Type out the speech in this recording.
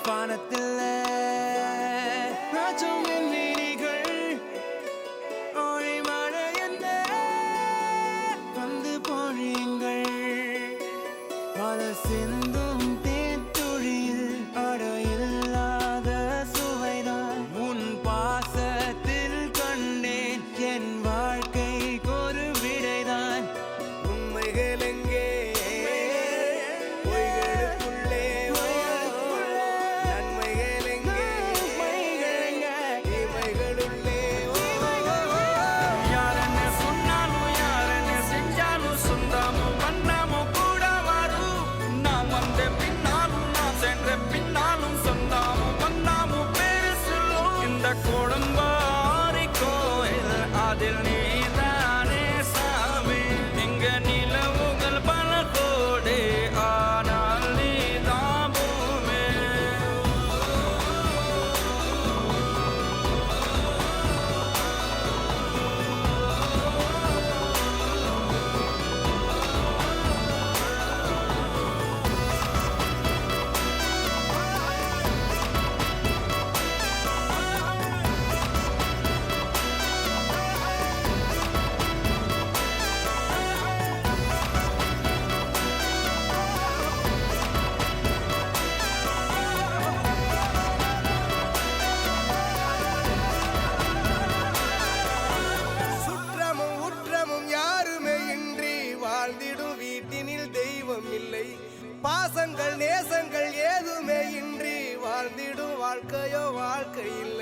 வானத்தில் ராஜம் என் வீதிகள் ஒளி மழை என்ன வந்து பொழியுங்கள் பல சிந்தும் தேத்துழியில் அடையில்லாத சுவைதான் உன் பாசத்தில் கண்டேன் என் வாழ்க்கைக்கு ஒரு விடைதான் உண்மைகள் எங்கே பொய்களுக்குள்ளே நன்மைகள் எங்கே இமைகளுள்ளே யாரன்னு சொன்னாலும் யாரன்னு செஞ்சாலும் சொந்தமும் வண்ணமும் கூட வரும் நான் வந்த பின்னாலும் நான் சென்ற பின்னாலும் சொந்தமும் வண்ணமும் பேரு சொல்லும் இந்த குடும்பாரி கோயில் அதில் நீதானே சாமி இங்க நிலவுகள் பல கோடி ஆனால் நீதான் பூமி சுற்றமும் உற்றமும் யாருமே இன்றி வாழ்ந்திடும் வீட்டினில் தெய்வம் இல்லை பாசங்கள் நேசங்கள் ஏதுமே இன்றி வாழ்ந்திடும் வாழ்க்கையோ வாழ்க்கை இல்லை